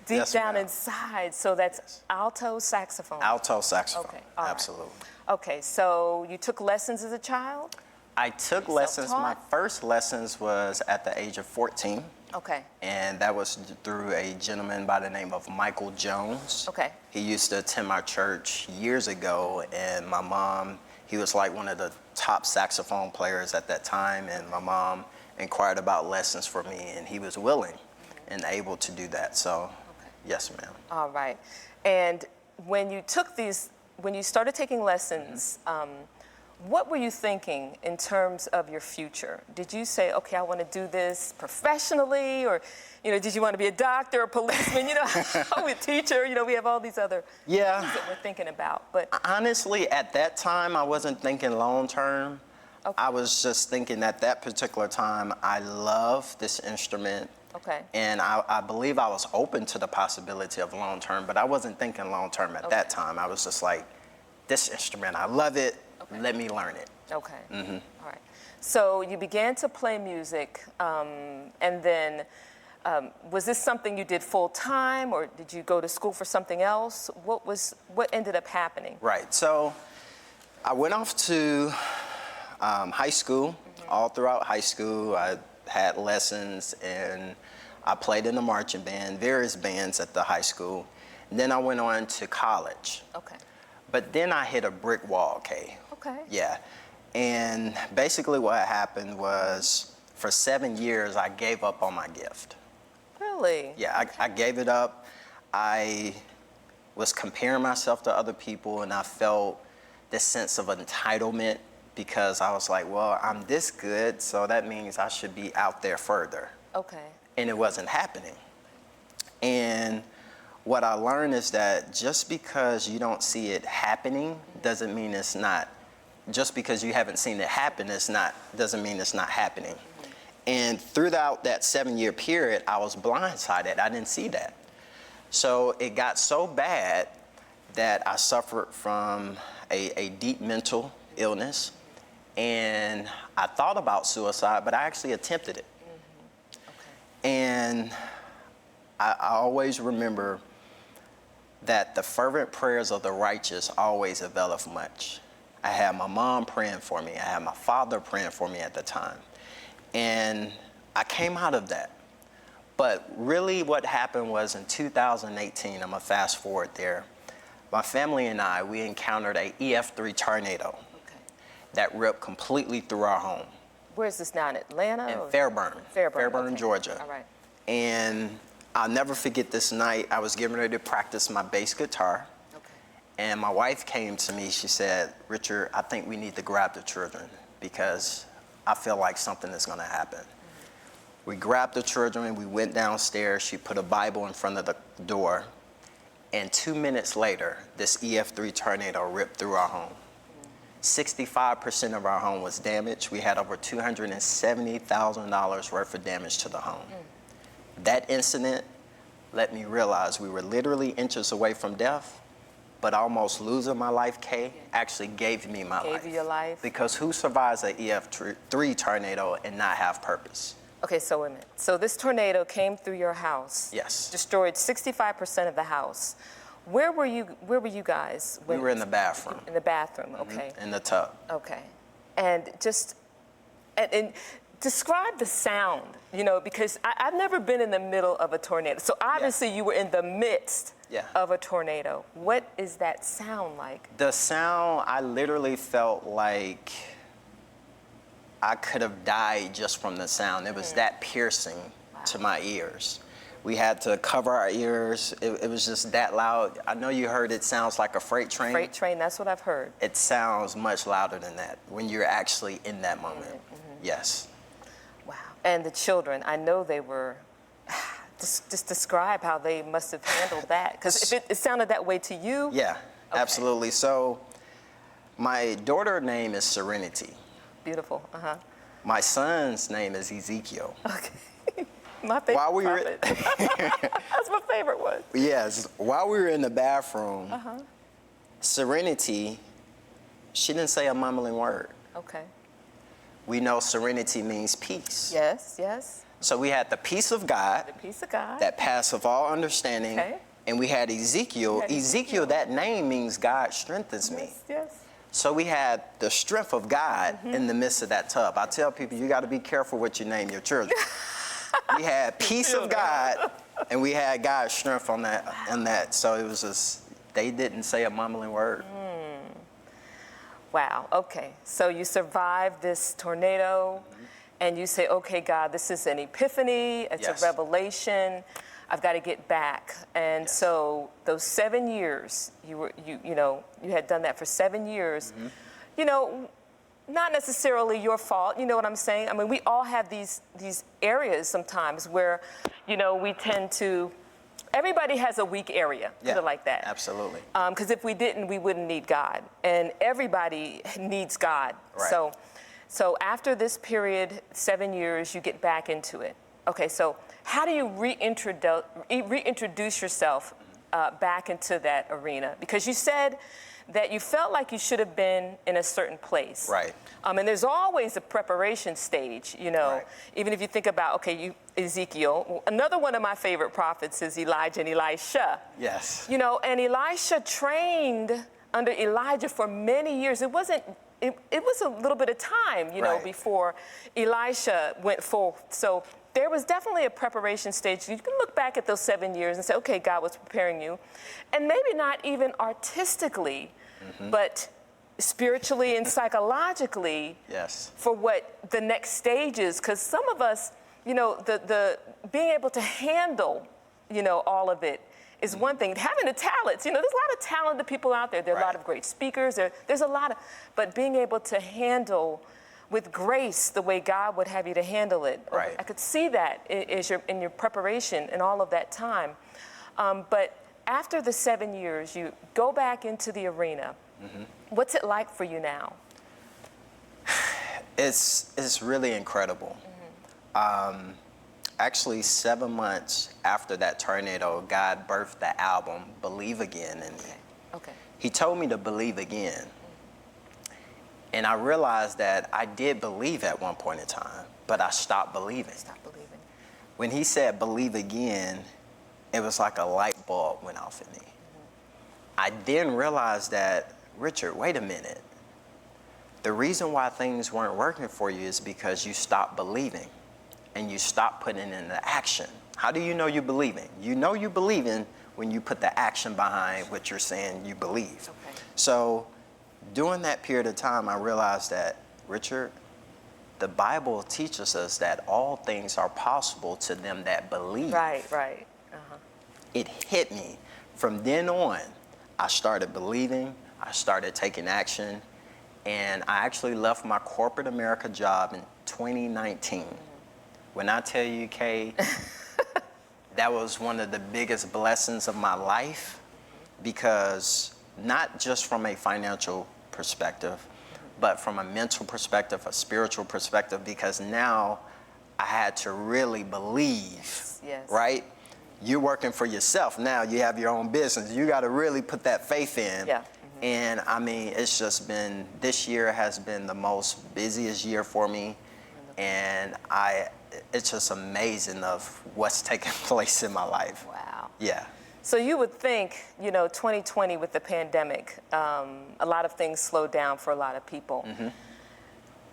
Speaker 1: deep down inside. So that's alto saxophone.
Speaker 3: Alto saxophone.
Speaker 1: Okay. All right.
Speaker 3: Absolutely.
Speaker 1: Okay. So you took lessons as a child?
Speaker 3: I took lessons. My
Speaker 1: Self-taught?
Speaker 3: first lessons was at the age of 14.
Speaker 1: Okay.
Speaker 3: And that was through a gentleman by the name of Michael Jones.
Speaker 1: Okay.
Speaker 3: He used to attend my church years ago, and my mom, he was like one of the top saxophone players at that time, and my mom inquired about lessons for me, and he was willing and able to do that. So, yes, ma'am.
Speaker 1: All right. And when you took these, when you started taking lessons, what were you thinking in terms of your future? Did you say, okay, I want to do this professionally, or, you know, did you want to be a doctor, a policeman, you know, a teacher? You know, we have all these other things that we're thinking about. But
Speaker 3: honestly, at that time, I wasn't thinking long term.
Speaker 1: Okay.
Speaker 3: I was just thinking at that particular time, I love this instrument.
Speaker 1: Okay.
Speaker 3: And I believe I was open to the possibility of long term, but I wasn't thinking long term at that time. I was just like, this instrument, I love it. Let me learn it.
Speaker 1: Okay. All right. So you began to play music, and then was this something you did full time, or did you go to school for something else? What ended up happening?
Speaker 3: Right. So I went off to high school. All throughout high school, I had lessons, and I played in the marching band, various bands at the high school. And then I went on to college.
Speaker 1: Okay.
Speaker 3: But then I hit a brick wall, Kay.
Speaker 1: Okay.
Speaker 3: Yeah. And basically what happened was, for 7 years, I gave up on my gift.
Speaker 1: Really?
Speaker 3: Yeah, I gave it up. I was comparing myself to other people, and I felt this sense of entitlement because I was like, well, I'm this good, so that means I should be out there further.
Speaker 1: Okay.
Speaker 3: And it wasn't happening. And what I learned is that just because you don't see it happening doesn't mean it's not. Just because you haven't seen it happen doesn't mean it's not happening. And throughout that 7-year period, I was blindsided. I didn't see that. So it got so bad that I suffered from a deep mental illness. And I thought about suicide, but I actually attempted it. Okay. And I always remember that the fervent prayers of the righteous always availeth much. I had my mom praying for me. I had my father praying for me at the time. And I came out of that. But really what happened was in 2018, I'm gonna fast forward there, my family and I, we encountered a EF3 tornado that ripped completely through our home.
Speaker 1: Where's this now, in Atlanta?
Speaker 3: In Fairburn,
Speaker 1: okay.
Speaker 3: Georgia.
Speaker 1: All right.
Speaker 3: And I'll never forget this night. I was getting ready to practice my bass guitar.
Speaker 1: Okay.
Speaker 3: And my wife came to me, she said, Richard, I think we need to grab the children because I feel like something is gonna happen. We grabbed the children and we went downstairs. She put a Bible in front of the door. And 2 minutes later, this EF3 tornado ripped through our home. 65% of our home was damaged. We had over $270,000 worth of damage to the home. That incident let me realize we were literally inches away from death, but almost losing my life, Kay, actually gave me my life.
Speaker 1: Gave you your life?
Speaker 3: Because who survives an EF3 tornado and not have purpose?
Speaker 1: Okay, so wait a minute. So this tornado came through your house.
Speaker 3: Yes.
Speaker 1: Destroyed 65% of the house. Where were you guys?
Speaker 3: We were in the bathroom.
Speaker 1: In the bathroom, okay.
Speaker 3: In the tub.
Speaker 1: Okay. And just, and describe the sound, because I've never been in the middle of a tornado. So obviously you were in the midst of a tornado. What is that sound like?
Speaker 3: The sound, I literally felt like I could have died just from the sound. It was that piercing to my ears. We had to cover our ears. It was just that loud. I know you heard it sounds like a freight train.
Speaker 1: Freight train, that's what I've heard.
Speaker 3: It sounds much louder than that when you're actually in that moment. Yes.
Speaker 1: Wow. And the children, I know they were, just describe how they must have handled that. Because if it sounded that way to you.
Speaker 3: Yeah, absolutely. So my daughter's name is Serenity.
Speaker 1: Beautiful,
Speaker 3: My son's name is Ezekiel.
Speaker 1: Okay. My favorite That's my favorite one.
Speaker 3: Yes, while we were in the bathroom, Serenity, she didn't say a mumbling word.
Speaker 1: Okay.
Speaker 3: We know serenity means peace.
Speaker 1: Yes, yes.
Speaker 3: So we had the peace of God.
Speaker 1: The peace of God.
Speaker 3: That passeth all understanding.
Speaker 1: Okay.
Speaker 3: And we had Ezekiel. Ezekiel, that name means God strengthens me.
Speaker 1: Yes.
Speaker 3: So we had the strength of God in the midst of that tub. I tell people, you got to be careful what you name your children. We had peace of God, and we had God's strength on that. So it was just, they didn't say a mumbling word.
Speaker 1: Wow, okay. So you survived this tornado, and you say, okay, God, this is an epiphany, it's a revelation, I've got to get back. And so those 7 years, you had done that for 7 years, not necessarily your fault, you know what I'm saying? I mean, we all have these areas sometimes where, we tend to, everybody has a weak area, put it like that.
Speaker 3: Absolutely.
Speaker 1: Because if we didn't, we wouldn't need God. And everybody needs God.
Speaker 3: Right.
Speaker 1: So after this period, 7 years, you get back into it. Okay, so how do you reintroduce yourself back into that arena? Because you said that you felt like you should have been in a certain place.
Speaker 3: Right.
Speaker 1: And there's always a preparation stage,
Speaker 3: Right.
Speaker 1: Even if you think about, Ezekiel. Another one of my favorite prophets is Elijah and Elisha.
Speaker 3: Yes.
Speaker 1: And Elisha trained under Elijah for many years. It was a little bit of time, before Elisha went forth. So there was definitely a preparation stage. You can look back at those 7 years and say, okay, God was preparing you. And maybe not even artistically, but spiritually and psychologically
Speaker 3: Yes.
Speaker 1: for what the next stage is. Because some of us, you know, the being able to handle, you know, all of it is one thing. Having the talents, you know, there's a lot of talented people out there. There are a lot of great speakers. There's a lot of, but being able to handle with grace the way God would have you to handle it.
Speaker 3: Right.
Speaker 1: I could see that in your preparation and all of that time. But after the 7 years, you go back into the arena. What's it like for you now?
Speaker 3: It's really incredible. Actually, 7 months after that tornado, God birthed the album Believe Again in me.
Speaker 1: Okay.
Speaker 3: He told me to believe again. And I realized that I did believe at one point in time, but I stopped believing.
Speaker 1: Stop believing.
Speaker 3: When he said believe again, it was like a light bulb went off in me. I then realized that, Richard, wait a minute. The reason why things weren't working for you is because you stopped believing and you stopped putting it into action. How do you know you're believing? You know you're believing when you put the action behind what you're saying you believe.
Speaker 1: Okay.
Speaker 3: So during that period of time, I realized that, Richard, the Bible teaches us that all things are possible to them that believe.
Speaker 1: Right, right. Uh-huh.
Speaker 3: It hit me. From then on, I started believing, I started taking action, and I actually left my corporate America job in 2019. When I tell you, Kay, that was one of the biggest blessings of my life, because not just from a financial perspective, but from a mental perspective, a spiritual perspective, because now I had to really believe,
Speaker 1: Yes.
Speaker 3: right? You're working for yourself now. You have your own business. You got to really put that faith in.
Speaker 1: Yeah.
Speaker 3: And I mean, it's just been, this year has been the most busiest year for me. And it's just amazing of what's taking place in my life.
Speaker 1: Wow.
Speaker 3: Yeah.
Speaker 1: So you would think, you know, 2020 with the pandemic, a lot of things slowed down for a lot of people. How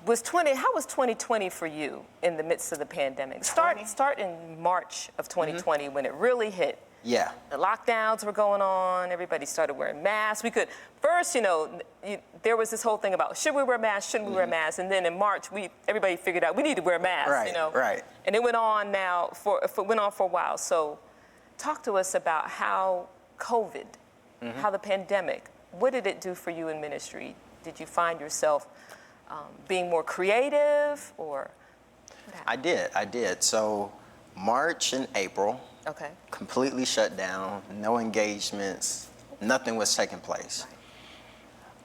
Speaker 1: was 2020 for you in the midst of the pandemic? Start in March of 2020 when it really hit.
Speaker 3: Yeah.
Speaker 1: The lockdowns were going on. Everybody started wearing masks. We could first, you know, there was this whole thing about should we wear masks, shouldn't we wear masks, and then in March everybody figured out we need to wear masks.
Speaker 3: Right,
Speaker 1: you know.
Speaker 3: right.
Speaker 1: And it went on for a while. So, talk to us about how COVID, how the pandemic, what did it do for you in ministry? Did you find yourself being more creative, or what happened?
Speaker 3: I did. So March and April,
Speaker 1: Okay.
Speaker 3: completely shut down, no engagements, nothing was taking place.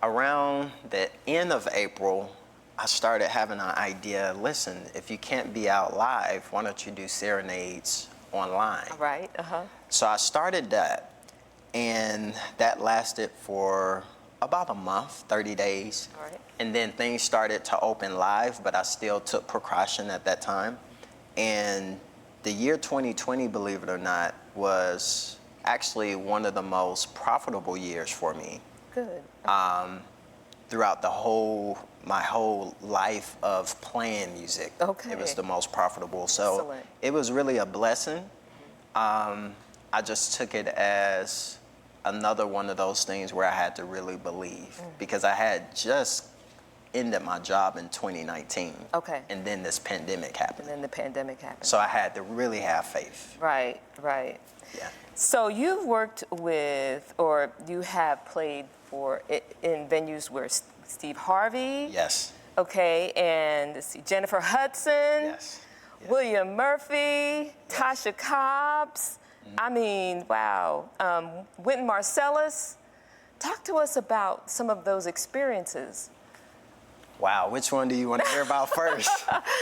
Speaker 3: Around the end of April, I started having an idea, listen, if you can't be out live, why don't you do serenades online?
Speaker 1: Right.
Speaker 3: So I started that, and that lasted for about a month, 30 days.
Speaker 1: All right.
Speaker 3: And then things started to open live, but I still took precaution at that time. And the year 2020, believe it or not, was actually one of the most profitable years for me.
Speaker 1: Good.
Speaker 3: Throughout my whole life of playing music.
Speaker 1: Okay.
Speaker 3: It was the most profitable. So
Speaker 1: Excellent.
Speaker 3: it was really a blessing. I just took it as another one of those things where I had to really believe, because I had just ended my job in 2019.
Speaker 1: Okay.
Speaker 3: And then this pandemic happened.
Speaker 1: And then the pandemic happened.
Speaker 3: So I had to really have faith.
Speaker 1: Right. Right.
Speaker 3: Yeah.
Speaker 1: So you've worked with, or you have played in venues where Steve Harvey.
Speaker 3: Yes.
Speaker 1: Okay, and let's see, Jennifer Hudson.
Speaker 3: Yes. Yes.
Speaker 1: William Murphy, Tasha Cobbs. I mean, wow. Wynton Marsalis. Talk to us about some of those experiences.
Speaker 3: Wow, which one do you want to hear about first?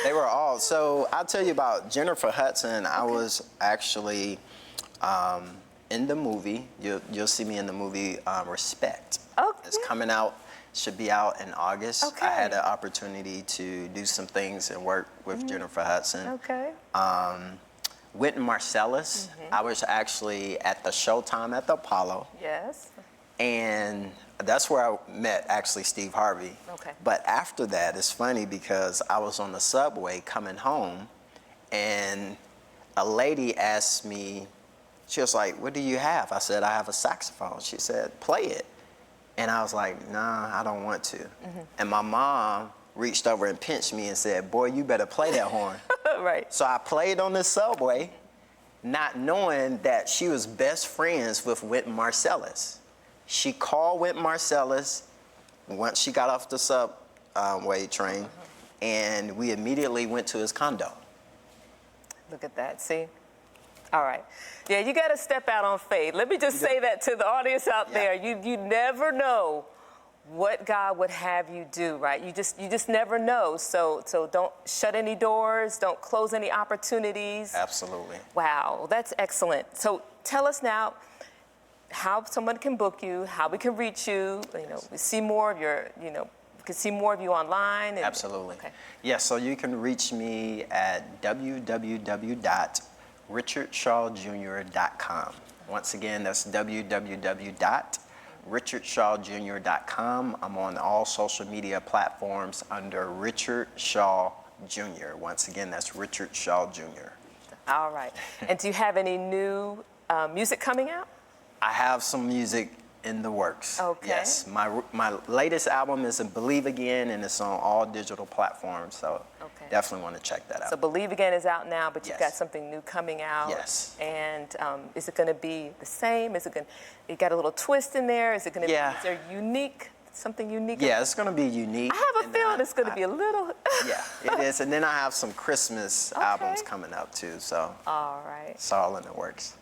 Speaker 3: They were all. So I'll tell you about Jennifer Hudson. I was actually in the movie. You'll see me in the movie Respect.
Speaker 1: Okay.
Speaker 3: It's coming out, should be out in August.
Speaker 1: Okay.
Speaker 3: I had an opportunity to do some things and work with Jennifer Hudson.
Speaker 1: Okay.
Speaker 3: Wynton Marsalis. I was actually at the Showtime at the Apollo.
Speaker 1: Yes.
Speaker 3: And that's where I met actually Steve Harvey.
Speaker 1: Okay.
Speaker 3: But after that, it's funny because I was on the subway coming home, and a lady asked me, she was like, "What do you have?" I said, "I have a saxophone." She said, "Play it." And I was like, nah, I don't want to. And my mom reached over and pinched me and said, boy, you better play that horn.
Speaker 1: Right.
Speaker 3: So I played on the subway, not knowing that she was best friends with Wynton Marsalis. She called Wynton Marsalis once she got off the subway train, and we immediately went to his condo.
Speaker 1: Look at that, see? All right. Yeah, you got to step out on faith. Let me just say that to the audience out there. You never know what God would have you do, right? You just never know. So don't shut any doors, don't close any opportunities.
Speaker 3: Absolutely.
Speaker 1: Wow, that's excellent. So tell us now how someone can book you, how we can reach you. You know, we see more of your, we can see more of you online.
Speaker 3: Absolutely.
Speaker 1: Okay.
Speaker 3: Yes, so you can reach me at www.richardshawjr.com. Once again, that's www.richardshawjr.com. I'm on all social media platforms under Richard Shaw Jr. Once again, that's Richard Shaw Jr.
Speaker 1: All right. And do you have any new music coming out?
Speaker 3: I have some music in the works.
Speaker 1: Okay.
Speaker 3: Yes, my latest album is Believe Again, and it's on all digital platforms, so definitely want to check that out.
Speaker 1: So Believe Again is out now, but you've got
Speaker 3: Yes.
Speaker 1: something new coming out.
Speaker 3: Yes.
Speaker 1: And is it going to be the same? Is it going? You got a little twist in there. Is it going to?
Speaker 3: Yeah.
Speaker 1: Be, is there unique? Something unique?
Speaker 3: Yeah, it's going to be unique.
Speaker 1: I have a feeling it's going to be a little.
Speaker 3: Yeah, it is. And then I have some Christmas albums coming up too, so
Speaker 1: All right.
Speaker 3: it's all in the works.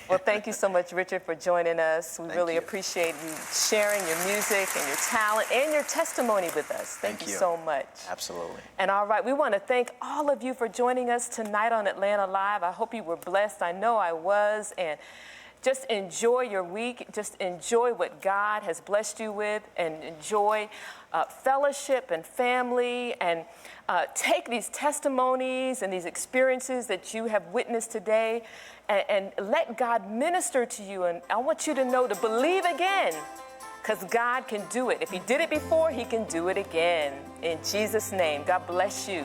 Speaker 1: Well, thank you so much, Richard, for joining us. We really
Speaker 3: you.
Speaker 1: appreciate you sharing your music and your talent and your testimony with us. Thank you so much.
Speaker 3: Absolutely.
Speaker 1: And all right, we want to thank all of you for joining us tonight on Atlanta Live. I hope you were blessed. I know I was. And just enjoy your week. Just enjoy what God has blessed you with, and enjoy fellowship and family, and take these testimonies and these experiences that you have witnessed today, and let God minister to you. And I want you to know to believe again, because God can do it. If he did it before, he can do it again. In Jesus' name, God bless you.